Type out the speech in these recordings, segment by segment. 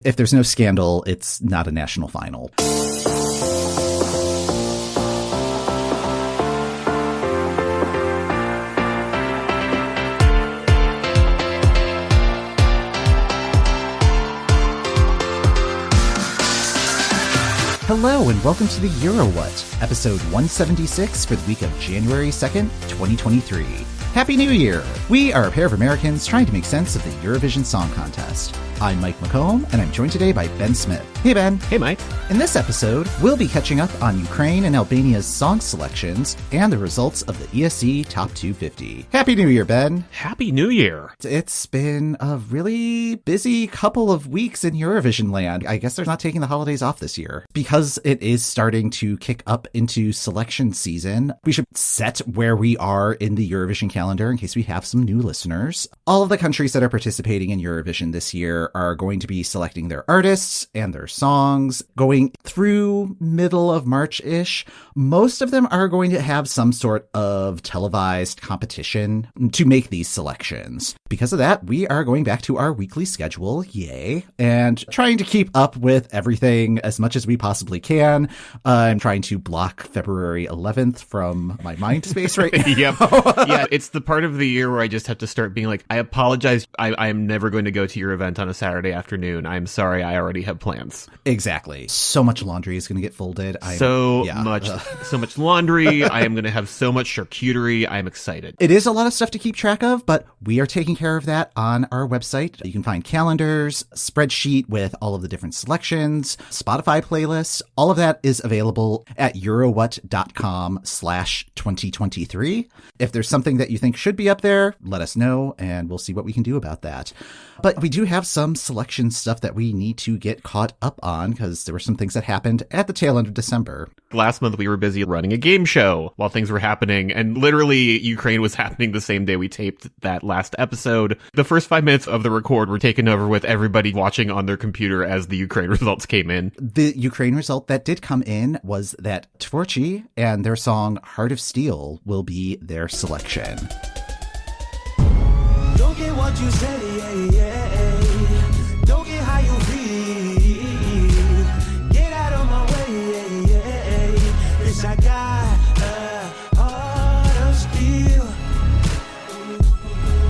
If there's no scandal, it's not a national final. Hello and welcome to the Euro What, episode 176 for the week of January 2nd, 2023. Happy New Year! We are a pair of Americans trying to make sense of the Eurovision Song Contest. I'm Mike McComb, and I'm joined today by Ben Smith. Hey, Ben. Hey, Mike. In this episode, we'll be catching up on Ukraine and Albania's song selections and the results of the ESC Top 250. Happy New Year, Ben. Happy New Year. It's been a really busy couple of weeks in Eurovision land. I guess they're not taking the holidays off this year. Because it is starting to kick up into selection season, we should set where we are in the Eurovision calendar in case we have some new listeners. All of the countries that are participating in Eurovision this year are going to be selecting their artists and their songs going through middle of March-ish. Most of them are going to have some sort of televised competition to make these selections. Because of that, we are going back to our weekly schedule, yay, and trying to keep up with everything as much as we possibly can. I'm trying to block February 11th from my mind space right now. Yep. Yeah, it's the part of the year where I just have to start being like, I apologize. I am never going to go to your event on a Saturday afternoon. I'm sorry. I already have plans. Exactly. So much laundry is going to get folded. So much laundry. I am going to have so much charcuterie. I'm excited. It is a lot of stuff to keep track of, but we are taking care of that on our website. You can find calendars, spreadsheet with all of the different selections, Spotify playlists. All of that is available at eurowhat.com/2023. If there's something that you think should be up there, let us know and we'll see what we can do about that. But we do have some selection stuff that we need to get caught up on because there were some things that happened at the tail end of December. Last month we were busy running a game show while things were happening, and literally Ukraine was happening the same day we taped that last episode. The first 5 minutes of the record were taken over with everybody watching on their computer as the Ukraine results came in. The Ukraine result that did come in was that TVORCHI and their song Heart of Steel will be their selection. Don't get what you say, yeah. Don't get how you feel. Get out of my way, yeah. Yes, I got a heart of steel.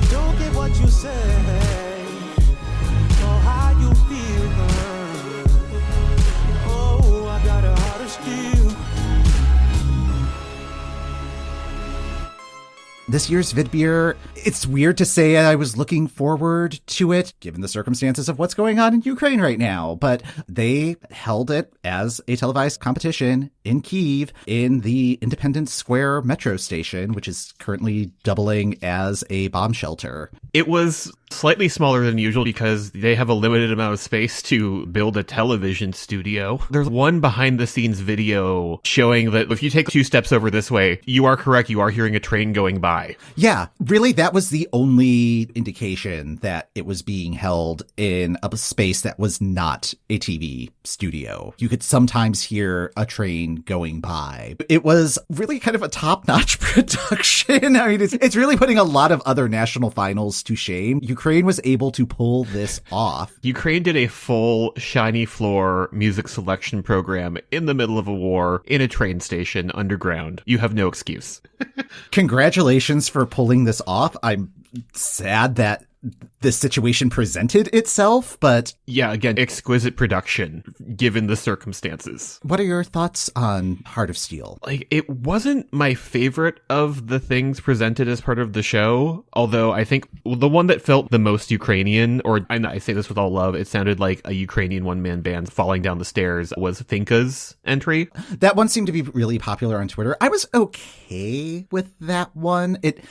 Don't get what you say, or how you feel. Oh, I got a heart of steel. This year's VidBir, it's weird to say I was looking forward to it, given the circumstances of what's going on in Ukraine right now, but they held it as a televised competition in Kyiv in the Independence Square metro station, which is currently doubling as a bomb shelter. It was slightly smaller than usual because they have a limited amount of space to build a television studio. There's one behind the scenes video showing that if you take 2 steps over this way, you are correct. You are hearing a train going by. Yeah, really, that was the only indication that it was being held in a space that was not a TV studio. You could sometimes hear a train going by. It was really kind of a top-notch production. I mean, it's really putting a lot of other national finals to shame. Ukraine was able to pull this off. Ukraine did a full shiny floor music selection program in the middle of a war in a train station underground. You have no excuse. Congratulations for pulling this off. I'm sad that this situation presented itself, but... Yeah, again, exquisite production, given the circumstances. What are your thoughts on Heart of Steel? Like, it wasn't my favorite of the things presented as part of the show, although I think the one that felt the most Ukrainian, or I say this with all love, it sounded like a Ukrainian one-man band falling down the stairs, was Finka's entry. That one seemed to be really popular on Twitter. I was okay with that one. It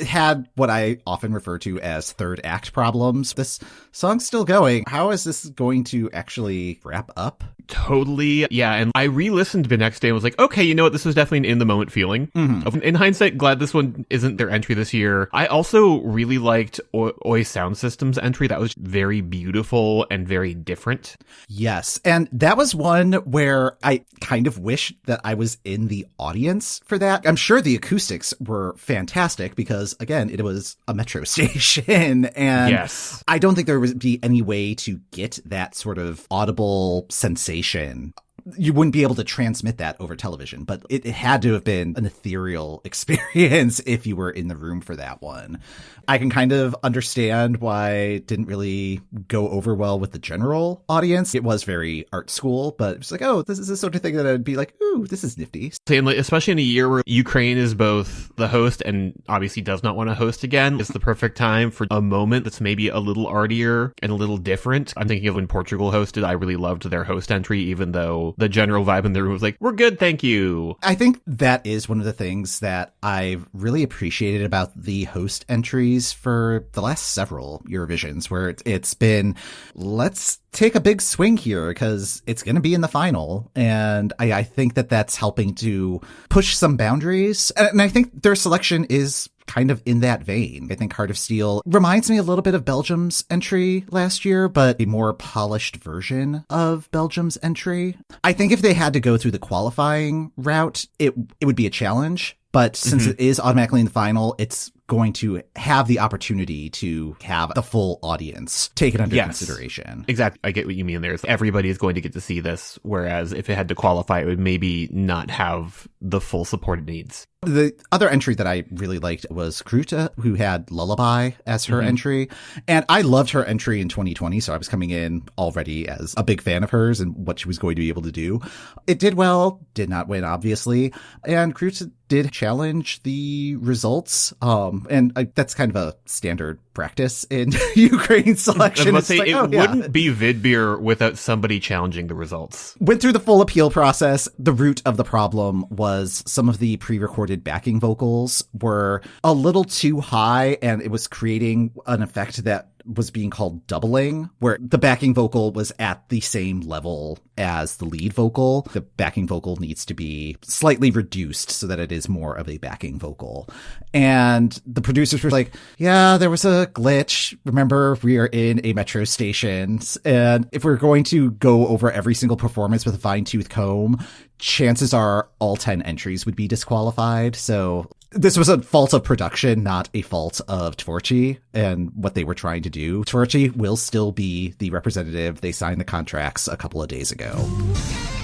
had what I often refer to as third act problems. This song's still going. How is this going to actually wrap up? Totally. Yeah. And I re-listened the next day and was like, okay, you know what? This was definitely an in-the-moment feeling. In hindsight, glad this one isn't their entry this year. I also really liked Oi Sound System's entry. That was very beautiful and very different. Yes. And that was one where I kind of wish that I was in the audience for that. I'm sure the acoustics were fantastic because, again, it was a metro station. And yes. I don't think there would be any way to get that sort of audible sensation. You wouldn't be able to transmit that over television, but it had to have been an ethereal experience if you were in the room for that one. I can kind of understand why it didn't really go over well with the general audience. It was very art school, but it's like, oh, this is the sort of thing that I'd be like, ooh, this is nifty. And especially in a year where Ukraine is both the host and obviously does not want to host again, it's the perfect time for a moment that's maybe a little artier and a little different. I'm thinking of when Portugal hosted. I really loved their host entry, even though the general vibe in the room was like, we're good, thank you. I think that is one of the things that I've really appreciated about the host entries for the last several Eurovisions, where it's been, let's take a big swing here because it's going to be in the final. And I think that that's helping to push some boundaries. And I think their selection is kind of in that vein. I think Heart of Steel reminds me a little bit of Belgium's entry last year, but a more polished version of Belgium's entry. I think if they had to go through the qualifying route, it would be a challenge. But since it is automatically in the final, it's going to have the opportunity to have the full audience take it under consideration. Exactly. I get what you mean there. Everybody is going to get to see this, whereas if it had to qualify, it would maybe not have the full support it needs. The other entry that I really liked was Kruta, who had Lullaby as her entry. And I loved her entry in 2020, so I was coming in already as a big fan of hers and what she was going to be able to do. It did well, did not win, obviously. And Kruta did challenge the results. That's kind of a standard practice in Ukraine selection. I was about to say, it wouldn't be VidBir without somebody challenging the results. Went through the full appeal process. The root of the problem was some of the pre-recorded backing vocals were a little too high, and it was creating an effect that was being called doubling, where the backing vocal was at the same level as the lead vocal. The backing vocal needs to be slightly reduced so that it is more of a backing vocal. And the producers were like, yeah, there was a glitch. Remember, we are in a metro station. And if we're going to go over every single performance with a fine-tooth comb, chances are all 10 entries would be disqualified. So this was a fault of production, not a fault of TVORCHI and what they were trying to do. TVORCHI will still be the representative. They signed the contracts a couple of days ago.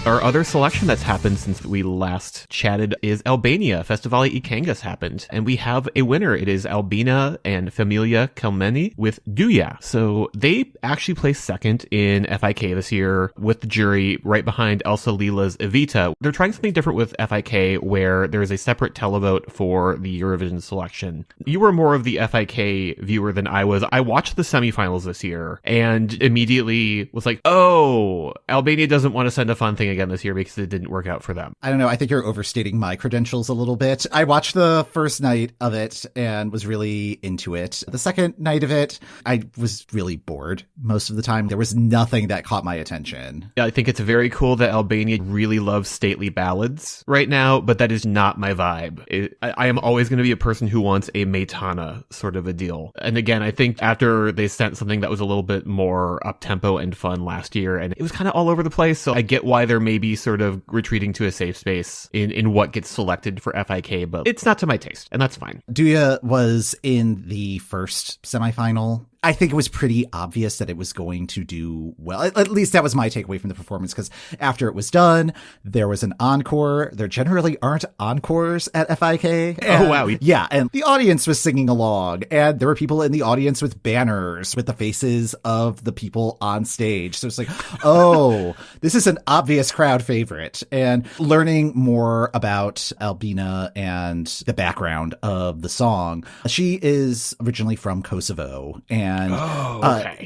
Our other selection that's happened since we last chatted is Albania. Festivali Këngës happened, and we have a winner. It is Albina and Familja Kelmendi with Duje. So they actually placed second in FIK this year with the jury right behind Elsa Lila's Evita. They're trying something different with FIK where there is a separate televote for the Eurovision selection. You were more of the FIK viewer than I was. I watched the semifinals this year and immediately was like, oh, Albania doesn't want to send a fun thing again this year because it didn't work out for them. I don't know. I think you're overstating my credentials a little bit. I watched the first night of it and was really into it. The second night of it, I was really bored most of the time. There was nothing that caught my attention. Yeah, I think it's very cool that Albania really loves stately ballads right now, but that is not my vibe. I am always going to be a person who wants a Maitana sort of a deal. And again, I think after they sent something that was a little bit more up-tempo and fun last year, and it was kind of all over the place, so I get why they're maybe sort of retreating to a safe space in what gets selected for FIK, but it's not to my taste, and that's fine. Duje was in the first semifinal. I think it was pretty obvious that it was going to do well. At least that was my takeaway from the performance, because after it was done, there was an encore. There generally aren't encores at FIK. Oh, wow. Yeah, and the audience was singing along, and there were people in the audience with banners with the faces of the people on stage. So it's like, oh, this is an obvious crowd favorite. And learning more about Albina and the background of the song, she is originally from Kosovo, and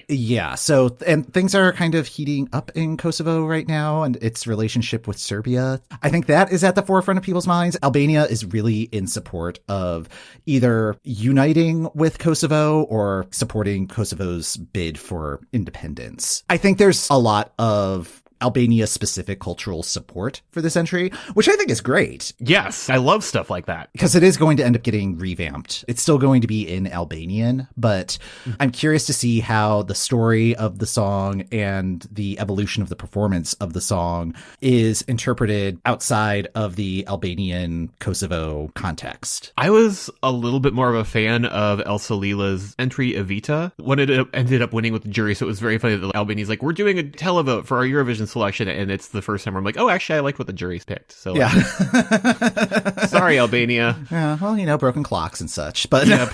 yeah, so, and things are kind of heating up in Kosovo right now and its relationship with Serbia. I think that is at the forefront of people's minds. Albania is really in support of either uniting with Kosovo or supporting Kosovo's bid for independence. I think there's a lot of Albania-specific cultural support for this entry, which I think is great. Yes, I love stuff like that. Because it is going to end up getting revamped. It's still going to be in Albanian, but I'm curious to see how the story of the song and the evolution of the performance of the song is interpreted outside of the Albanian-Kosovo context. I was a little bit more of a fan of Elsa Lila's entry, Evita, when it ended up winning with the jury, so it was very funny that Albania's like, we're doing a televote for our Eurovision selection, and it's the first time where I'm like, oh, actually, I like what the jury's picked. So, yeah. Sorry, Albania. Yeah, well, broken clocks and such, but... Yep.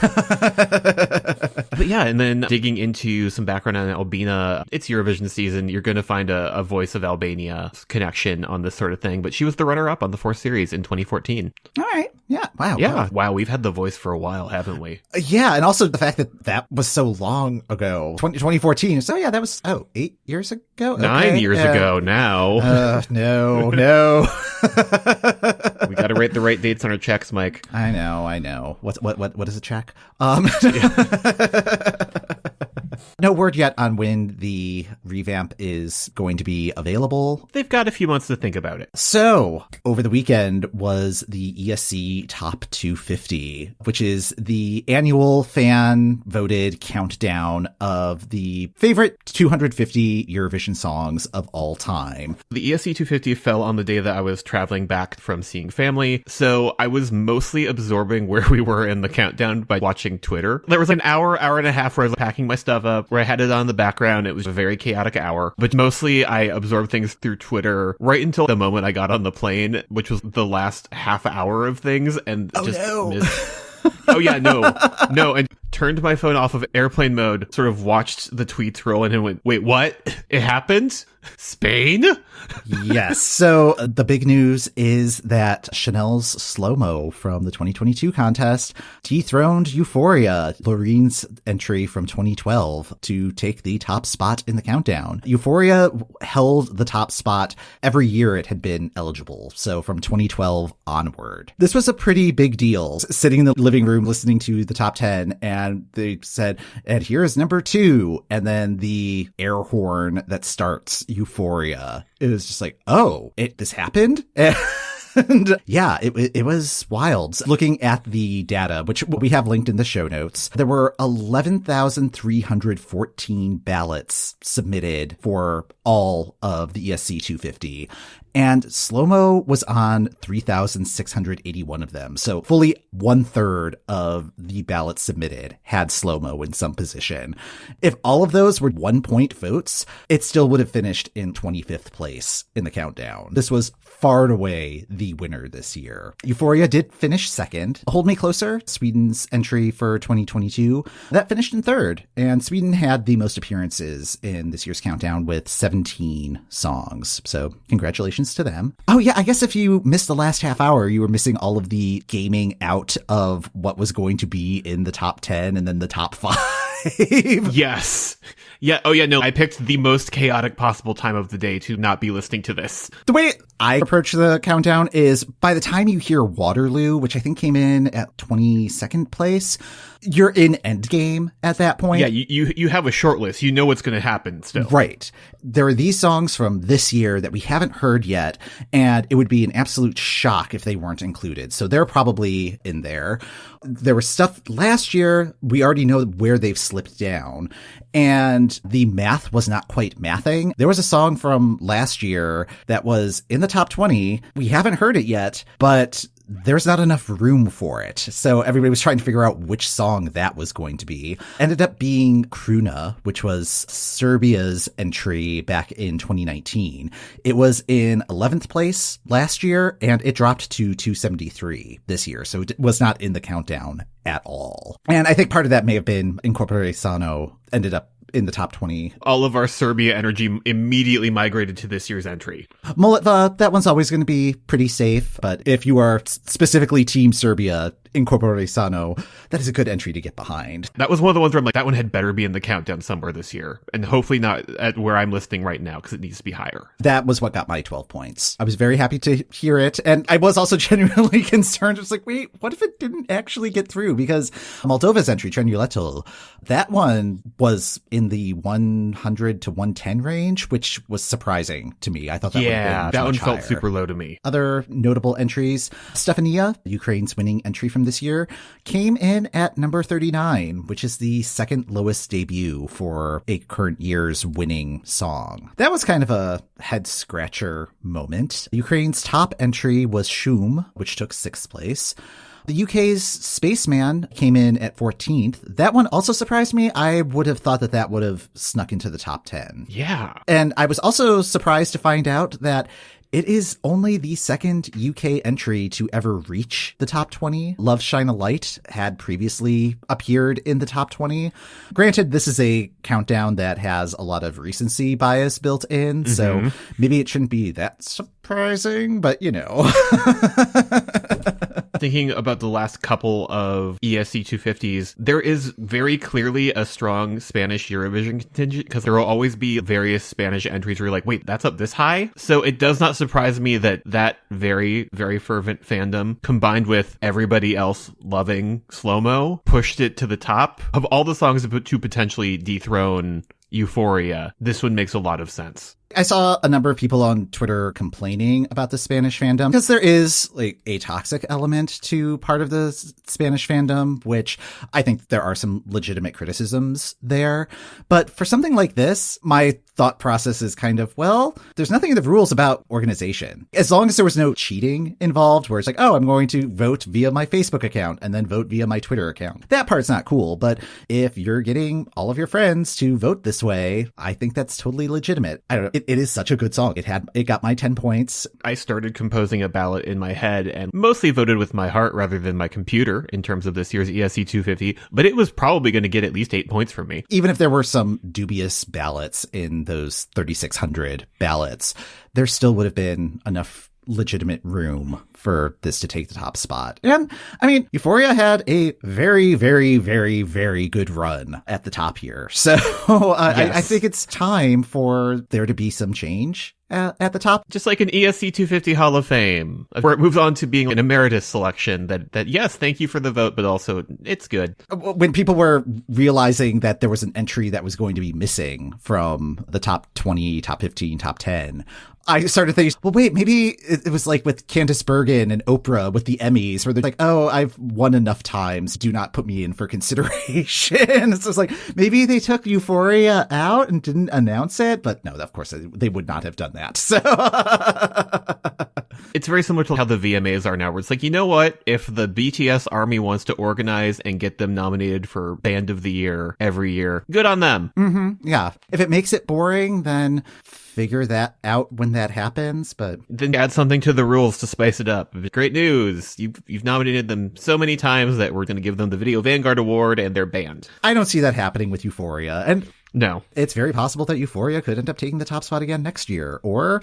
But yeah, and then digging into some background on Albina, it's Eurovision season. You're going to find a Voice of Albania connection on this sort of thing, but she was the runner-up on the 4th series in 2014. All right. Yeah. Wow. Yeah. Wow. We've had the Voice for a while, haven't we? Yeah. And also the fact that was so long ago, 2014. So yeah, that was, 8 years ago? Okay. 9 years ago now. No. We got to rate the right dates on our checks, Mike. I know. What is a check? No word yet on when the revamp is going to be available. They've got a few months to think about it. So, over the weekend was the ESC Top 250, which is the annual fan-voted countdown of the favorite 250 Eurovision songs of all time. The ESC 250 fell on the day that I was traveling back from seeing family, so I was mostly absorbing where we were in the countdown by watching Twitter. There was an hour and a half where I was packing my stuff up, where I had it on the background. It was a very chaotic hour, but mostly I absorbed things through Twitter right until the moment I got on the plane, which was the last half hour of things, and missed. Oh yeah, no, and turned my phone off of airplane mode, sort of watched the tweets roll in and went, wait, what? It happened? Spain? Yes. So the big news is that Chanel's SloMo from the 2022 contest dethroned Euphoria, Lorene's entry from 2012, to take the top spot in the countdown. Euphoria held the top spot every year it had been eligible, so from 2012 onward. This was a pretty big deal. Sitting in the living room listening to the top 10, and they said, and here's number 2, and then the air horn that starts Euphoria. It was just like, oh, this happened? And yeah, it was wild. Looking at the data, which we have linked in the show notes, there were 11,314 ballots submitted for all of the ESC 250. And SloMo was on 3,681 of them. So fully 1/3 of the ballots submitted had SloMo in some position. If all of those were 1-point votes, it still would have finished in 25th place in the countdown. This was far and away the winner this year. Euphoria did finish second. Hold Me Closer, Sweden's entry for 2022, that finished in third. And Sweden had the most appearances in this year's countdown with 17 songs. So congratulations to them. Oh yeah, I guess if you missed the last half hour, you were missing all of the gaming out of what was going to be in the top 10 and then the top 5. Yes. Yeah. Oh yeah, no, I picked the most chaotic possible time of the day to not be listening to this. The way I approach the countdown is by the time you hear Waterloo, which I think came in at 22nd place, you're in endgame at that point. Yeah, you have a short list. You know what's going to happen still. Right. There are these songs from this year that we haven't heard yet, and it would be an absolute shock if they weren't included. So they're probably in there. There was stuff last year. We already know where they've slipped down, and the math was not quite mathing. There was a song from last year that was in the top 20. We haven't heard it yet, but there's not enough room for it. So everybody was trying to figure out which song that was going to be. Ended up being Kruna, which was Serbia's entry back in 2019. It was in 11th place last year, and it dropped to 273 this year. So it was not in the countdown at all. And I think part of that may have been Incorporate Sano ended up in the top 20. All of our Serbia energy immediately migrated to this year's entry. Molitva, that one's always going to be pretty safe, but if you are specifically Team Serbia, Incorpore Sano, that is a good entry to get behind. That was one of the ones where I'm like, that one had better be in the countdown somewhere this year. And hopefully not at where I'm listening right now, because it needs to be higher. That was what got my 12 points. I was very happy to hear it. And I was also genuinely concerned. I was like, wait, what if it didn't actually get through? Because Moldova's entry, Trenuletul, that one was in the 100 to 110 range, which was surprising to me. I thought that would have been that one much felt higher. super low to me. Other notable entries, Stefania, Ukraine's winning entry from this year, came in at number 39, which is the second lowest debut for a current year's winning song. That was kind of a head-scratcher moment. Ukraine's top entry was Shum, which took 6th place. The UK's Spaceman came in at 14th. That one also surprised me. I would have thought that that would have snuck into the top 10. Yeah. And I was also surprised to find out that it is only the second UK entry to ever reach the top 20. Love Shine a Light had previously appeared in the top 20. Granted, this is a countdown that has a lot of recency bias built in, so maybe it shouldn't be that surprising, but you know. Thinking about the last couple of ESC 250s, there is very clearly a strong Spanish Eurovision contingent, because there will always be various Spanish entries where you're like, wait, that's up this high? So it does not surprise me that that very, very fervent fandom, combined with everybody else loving SloMo, pushed it to the top. Of all the songs to potentially dethrone Euphoria, this one makes a lot of sense. I saw a number of people on Twitter complaining about the Spanish fandom because there is like a toxic element to part of the Spanish fandom, which I think there are some legitimate criticisms there. But for something like this, my thought process is kind of, well, there's nothing in the rules about organization. As long as there was no cheating involved, where it's like, oh, I'm going to vote via my Facebook account and then vote via my Twitter account. That part's not cool. But if you're getting all of your friends to vote this way, I think that's totally legitimate. I don't know. It is such a good song. It got my 10 points. I started composing a ballot in my head and mostly voted with my heart rather than my computer in terms of this year's ESC 250, but it was probably going to get at least 8 points from me. Even if there were some dubious ballots in those 3,600 ballots, there still would have been enough legitimate room for this to take the top spot. And I mean, Euphoria had a very, very, very, very good run at the top here. So Yes. I think it's time for there to be some change at the top. Just like an ESC 250 Hall of Fame, where it moves on to being an emeritus selection that yes, thank you for the vote, but also it's good. When people were realizing that there was an entry that was going to be missing from the top 20, top 15, top 10, I started thinking, well, wait, maybe it was like with Candice Bergen and Oprah with the Emmys, where they're like, oh, I've won enough times. Do not put me in for consideration. So it's like, maybe they took Euphoria out and didn't announce it. But no, of course, they would not have done that. So it's very similar to how the VMAs are now, where it's like, you know what? If the BTS army wants to organize and get them nominated for Band of the Year every year, good on them. Mm-hmm. Yeah. If it makes it boring, then figure that out when that happens, but then add something to the rules to spice it up. Great news. You've nominated them so many times that we're going to give them the Video Vanguard Award and they're banned. I don't see that happening with Euphoria. And no, it's very possible that Euphoria could end up taking the top spot again next year, or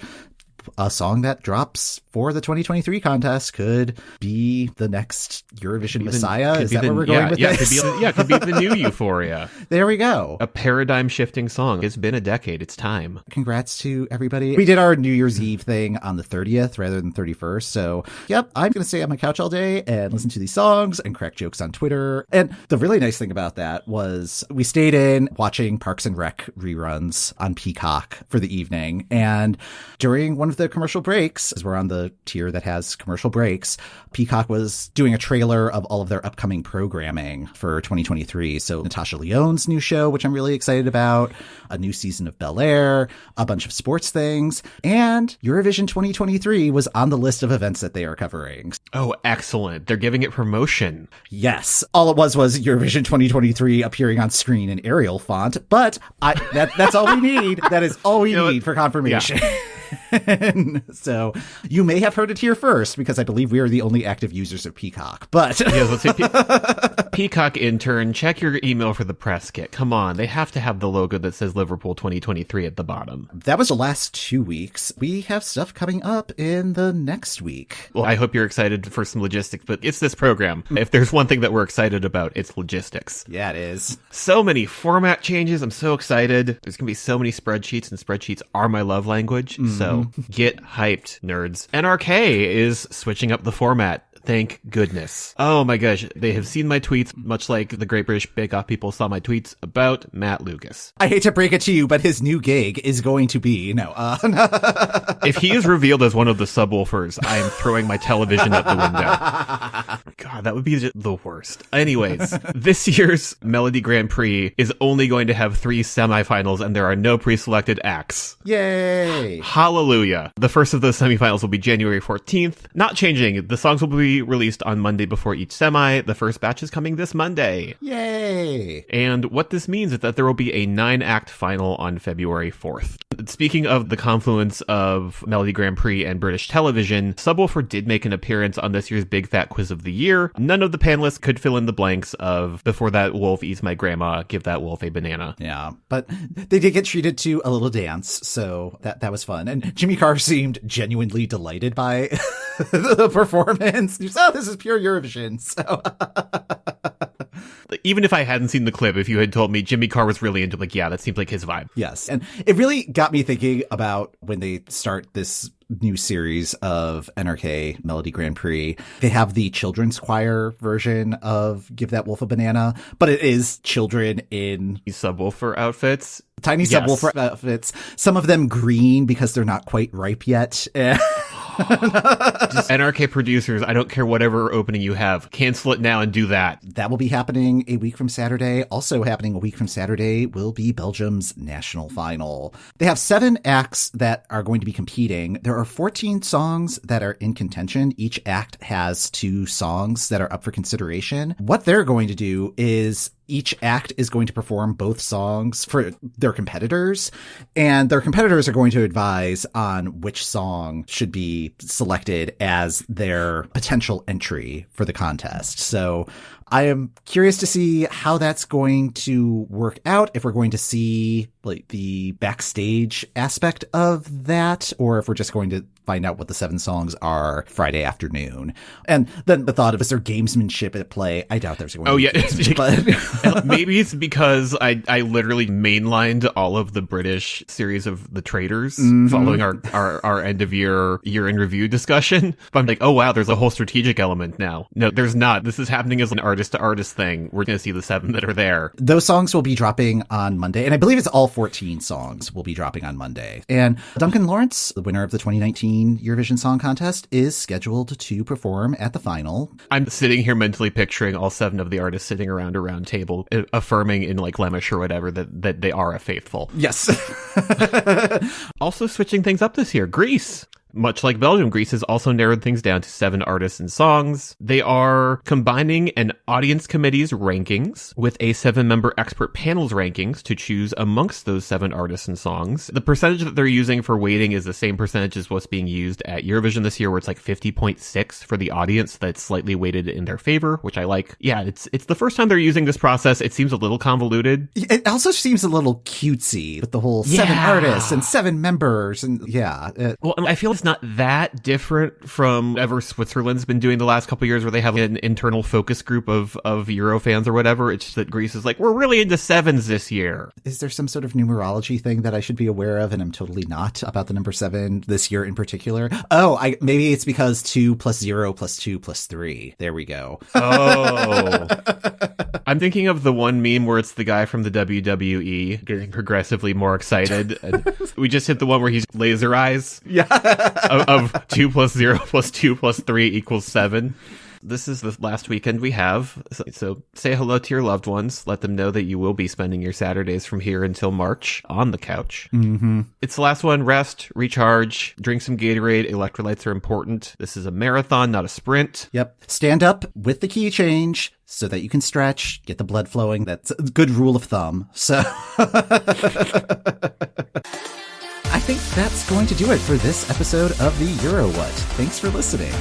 a song that drops for the 2023 contest could be the next Eurovision Messiah. Is that where we're going with this? Could be the new Euphoria. There we go. A paradigm shifting song. It's been a decade. It's time. Congrats to everybody. We did our New Year's Eve thing on the 30th rather than 31st. So, yep, I'm going to stay on my couch all day and listen to these songs and crack jokes on Twitter. And the really nice thing about that was we stayed in watching Parks and Rec reruns on Peacock for the evening. And during one of the commercial breaks, as we're on the tier that has commercial breaks, Peacock was doing a trailer of all of their upcoming programming for 2023. So Natasha Lyonne's new show, which I'm really excited about, a new season of Bel-Air, a bunch of sports things, and Eurovision 2023 was on the list of events that they are covering. Oh, excellent. They're giving it promotion. Yes. All it was Eurovision 2023 appearing on screen in Arial font, but that's all we need. That is all we need for confirmation. Yeah. So you may have heard it here first, because I believe we are the only active users of Peacock. But Yeah, let's say Peacock intern, check your email for the press kit. Come on, they have to have the logo that says Liverpool 2023 at the bottom. that was the last 2 weeks. We have stuff coming up in the next week. Well, I hope you're excited for some logistics, but it's this program. If there's one thing that we're excited about, it's logistics. Yeah, it is. So many format changes. I'm so excited. There's going to be so many spreadsheets, and spreadsheets are my love language. So get hyped, nerds. NRK is switching up the format. Thank goodness. Oh my gosh. They have seen my tweets, much like the Great British Bake Off people saw my tweets about Matt Lucas. I hate to break it to you, but his new gig is going to be, If he is revealed as one of the subwoofers, I am throwing my television out the window. God, that would be the worst. Anyways, this year's Melody Grand Prix is only going to have 3 semifinals, and there are no pre-selected acts. Yay! Hallelujah. The first of those semifinals will be January 14th. Not changing. The songs will be released on Monday before each semi. The first batch is coming this Monday. Yay! And what this means is that there will be a 9-act final on February 4th. Speaking of the confluence of Melody Grand Prix and British television, Subwoofer did make an appearance on this year's Big Fat Quiz of the Year. None of the panelists could fill in the blanks of Before That Wolf Eats My Grandma, Give That Wolf a Banana. Yeah, but they did get treated to a little dance, so that was fun. And Jimmy Carr seemed genuinely delighted by the performance. He was, oh, this is pure Eurovision. So Even if I hadn't seen the clip, if you had told me Jimmy Carr was really into, like, yeah, that seems like his vibe. yes, and it really got me thinking about when they start this new series of NRK Melody Grand Prix. They have the children's choir version of Give That Wolf a Banana, but it is children in These subwoofer outfits. tiny Yes. subwoofer outfits, some of them green because they're not quite ripe yet. Just NRK producers, I don't care whatever opening you have. Cancel it now and do that. That will be happening a week from Saturday. Also happening a week from Saturday will be Belgium's national final. They have 7 acts that are going to be competing. There are 14 songs that are in contention. Each act has 2 songs that are up for consideration. What they're going to do is each act is going to perform both songs for their competitors, and their competitors are going to advise on which song should be selected as their potential entry for the contest. So I am curious to see how that's going to work out, if we're going to see like the backstage aspect of that, or if we're just going to find out what the 7 songs are Friday afternoon. And then the thought of, is there gamesmanship at play? I doubt there's going to be gamesmanship, but Maybe it's because I literally mainlined all of the British series of The Traitors following our end of year in review discussion. But I'm like, oh wow, there's a whole strategic element now. No, there's not. This is happening as an artist to artist thing. We're going to see the 7 that are there. those songs will be dropping on Monday, and I believe it's all 14 songs will be dropping on Monday. And Duncan Lawrence, the winner of the 2019 Eurovision Song Contest, is scheduled to perform at the final. I'm sitting here mentally picturing all 7 of the artists sitting around a round table, affirming in like Flemish or whatever that they are a faithful. Yes. Also switching things up this year, Greece. Much like Belgium, Greece has also narrowed things down to 7 artists and songs. They are combining an audience committee's rankings with a 7-member expert panel's rankings to choose amongst those 7 artists and songs. The percentage that they're using for weighting is the same percentage as what's being used at Eurovision this year, where it's like 50.6 for the audience. That's slightly weighted in their favor, which I like. Yeah, it's the first time they're using this process. It seems a little convoluted. It also seems a little cutesy with the whole 7 artists and 7 members. And yeah. Well, I feel it's not that different from whatever Switzerland's been doing the last couple of years, where they have an internal focus group of Euro fans or whatever. It's just that Greece is like, we're really into 7s this year. Is there some sort of numerology thing that I should be aware of, and I'm totally not, about the number 7 this year in particular? Oh, maybe it's because 2 plus 0 plus 2 plus 3. There we go. Oh. I'm thinking of the one meme where it's the guy from the WWE getting progressively more excited. And we just hit the one where he's laser eyes. Yeah. of 2 plus 0 plus 2 plus 3 equals 7. This is the last weekend we have. So say hello to your loved ones. Let them know that you will be spending your Saturdays from here until March on the couch. Mm-hmm. It's the last one. Rest, recharge, drink some Gatorade. Electrolytes are important. This is a marathon, not a sprint. Yep. Stand up with the key change so that you can stretch, get the blood flowing. That's a good rule of thumb. So I think that's going to do it for this episode of the Euro What. Thanks for listening.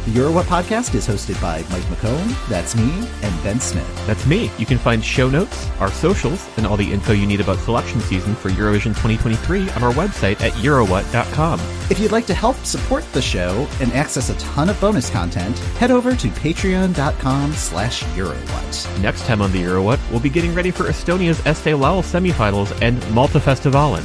The Euro What podcast is hosted by Mike McComb, that's me, and Ben Smith. That's me. You can find show notes, our socials, and all the info you need about selection season for Eurovision 2023 on our website at eurowhat.com. If you'd like to help support the show and access a ton of bonus content, head over to patreon.com/Eurowhat. Next time on the Euro What, we'll be getting ready for Estonia's Este Laul semifinals and Malta Festivalen.